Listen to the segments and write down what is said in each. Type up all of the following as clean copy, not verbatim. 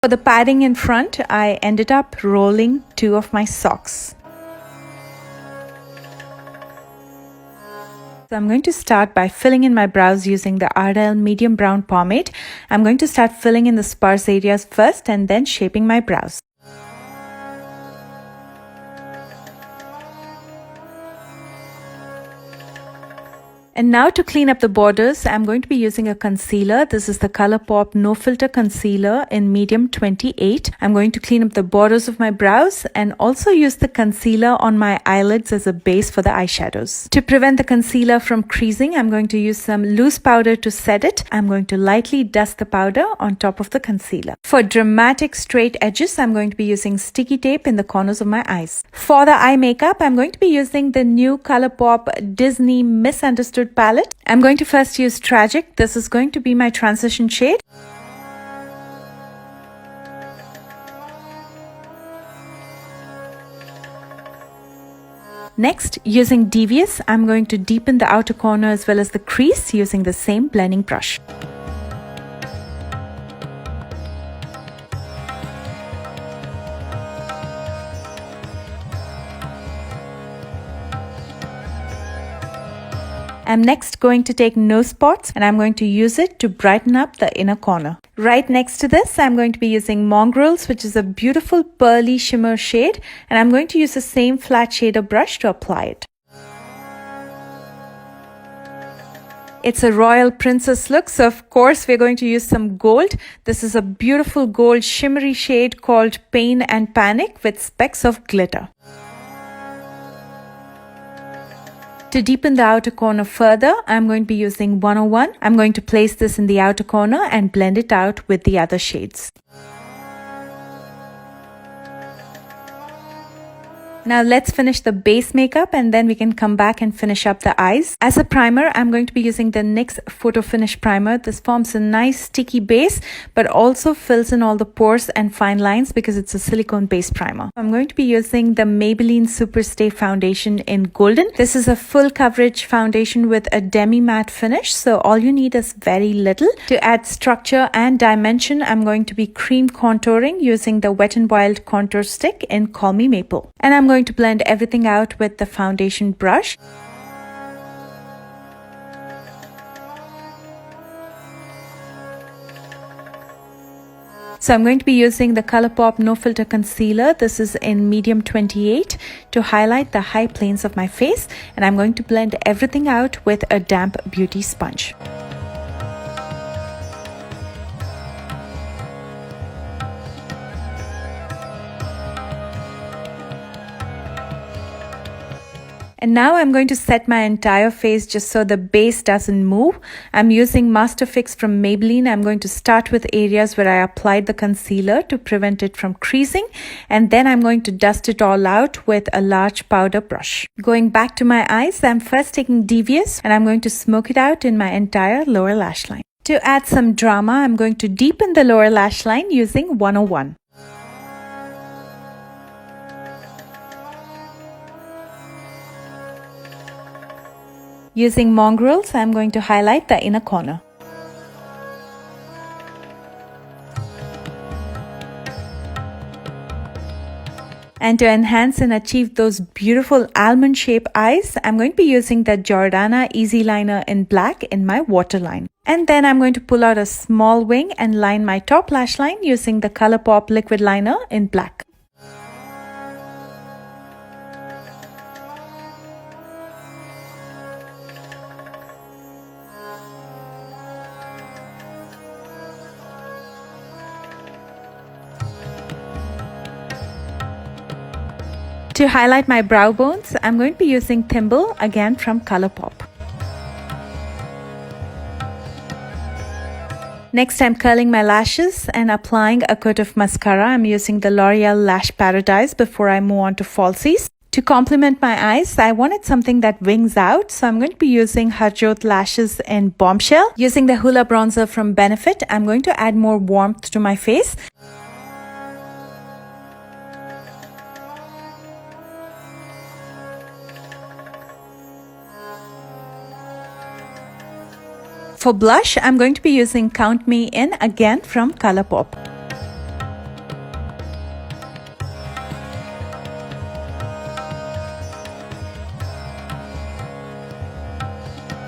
For the padding in front, I ended up rolling 2 of my socks. So I'm going to start by filling in my brows using the Ardell medium brown pomade. I'm going to start filling in the sparse areas first and then shaping my brows. And now to clean up the borders, I'm going to be using a concealer. This is the ColourPop No Filter Concealer in medium 28. I'm going to clean up the borders of my brows and also use the concealer on my eyelids as a base for the eyeshadows. To prevent the concealer from creasing, I'm going to use some loose powder to set it. I'm going to lightly dust the powder on top of the concealer. For dramatic straight edges, I'm going to be using sticky tape in the corners of my eyes. For the eye makeup, I'm going to be using the new ColourPop Disney Misunderstood palette. I'm going to first use Tragic. This is going to be my transition shade. Next, using Devious, I'm going to deepen the outer corner as well as the crease using the same blending brush. I'm next going to take Nose Spots and I'm going to use it to brighten up the inner corner. Right next to this, I'm going to be using Mongrels, which is a beautiful pearly shimmer shade, and I'm going to use the same flat shader brush to apply it. It's a royal princess look, so of course we're going to use some gold. This is a beautiful gold shimmery shade called Pain and Panic with specks of glitter. To deepen the outer corner further, I'm going to be using 101. I'm going to place this in the outer corner and blend it out with the other shades. Now let's finish the base makeup and then we can come back and finish up the eyes. As a primer, I'm going to be using the NYX Photo Finish Primer. This forms a nice sticky base but also fills in all the pores and fine lines because it's a silicone based primer. I'm going to be using the Maybelline Superstay Foundation in Golden. This is a full coverage foundation with a demi matte finish, so all you need is very little. To add structure and dimension, I'm going to be cream contouring using the Wet n Wild contour stick in Call Me Maple. And I'm going to blend everything out with the foundation brush. So I'm going to be using the ColourPop No Filter Concealer. This is in medium 28 to highlight the high planes of my face, and I'm going to blend everything out with a damp beauty sponge. And now I'm going to set my entire face just so the base doesn't move. I'm using Master Fix from Maybelline. I'm going to start with areas where I applied the concealer to prevent it from creasing. And then I'm going to dust it all out with a large powder brush. Going back to my eyes, I'm first taking Devious and I'm going to smoke it out in my entire lower lash line. To add some drama, I'm going to deepen the lower lash line using 101. Using Mongrels, I'm going to highlight the inner corner. And to enhance and achieve those beautiful almond shaped eyes, I'm going to be using the Jordana Easy Liner in black in my waterline. And then I'm going to pull out a small wing and line my top lash line using the ColourPop Liquid Liner in black. To highlight my brow bones, I'm going to be using Thimble, again from ColourPop. Next, I'm curling my lashes and applying a coat of mascara. I'm using the L'Oreal Lash Paradise before I move on to falsies. To complement my eyes, I wanted something that wings out, so I'm going to be using Harjot Lashes in Bombshell. Using the Hoola Bronzer from Benefit, I'm going to add more warmth to my face. For blush, I'm going to be using Count Me In, again from ColourPop.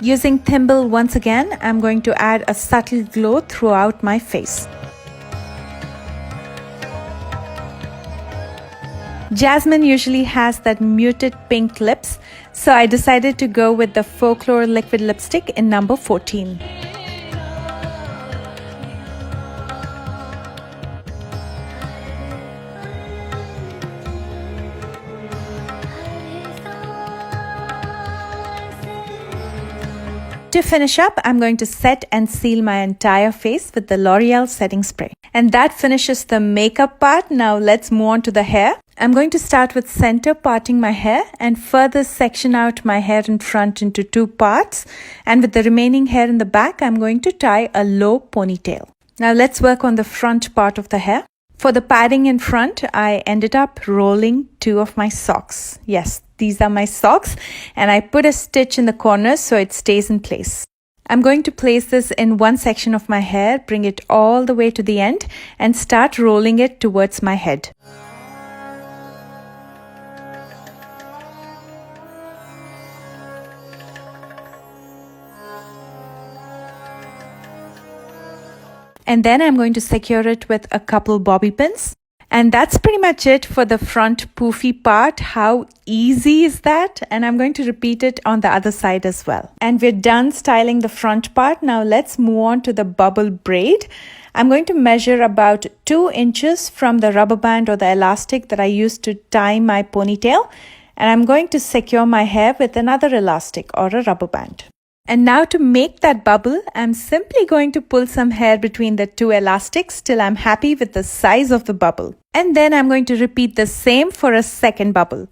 Using thimble once again, I'm going to add a subtle glow throughout my face. Jasmine usually has that muted pink lips, so I decided to go with the Folklore liquid lipstick in number 14. To finish up, I'm going to set and seal my entire face with the L'Oreal setting spray. And that finishes the makeup part. Now let's move on to the hair. I'm going to start with center parting my hair and further section out my hair in front into two parts. And with the remaining hair in the back, I'm going to tie a low ponytail. Now let's work on the front part of the hair. For the padding in front, I ended up rolling two of my socks. Yes, these are my socks, and I put a stitch in the corners so it stays in place. I'm going to place this in one section of my hair, bring it all the way to the end, and start rolling it towards my head. And then I'm going to secure it with a couple bobby pins. And that's pretty much it for the front poofy part. How easy is that? And I'm going to repeat it on the other side as well. And we're done styling the front part. Now let's move on to the bubble braid. I'm going to measure about 2 inches from the rubber band or the elastic that I used to tie my ponytail. And I'm going to secure my hair with another elastic or a rubber band. And now to make that bubble, I'm simply going to pull some hair between the two elastics till I'm happy with the size of the bubble. And then I'm going to repeat the same for a second bubble.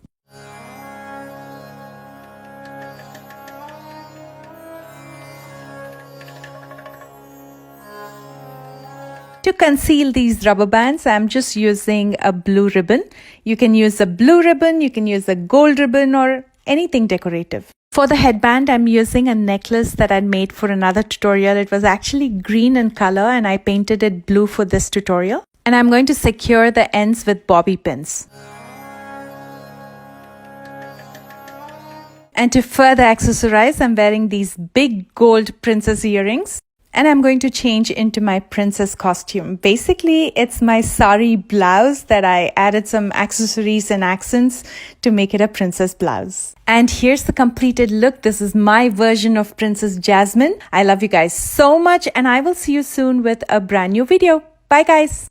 To conceal these rubber bands, I'm just using a blue ribbon. You can use a blue ribbon, you can use a gold ribbon or anything decorative. For the headband, I'm using a necklace that I'd made for another tutorial. It was actually green in color and I painted it blue for this tutorial. And I'm going to secure the ends with bobby pins. And to further accessorize, I'm wearing these big gold princess earrings. And I'm going to change into my princess costume. Basically, it's my sari blouse that I added some accessories and accents to make it a princess blouse. And here's the completed look. This is my version of Princess Jasmine. I love you guys so much and I will see you soon with a brand new video. Bye guys.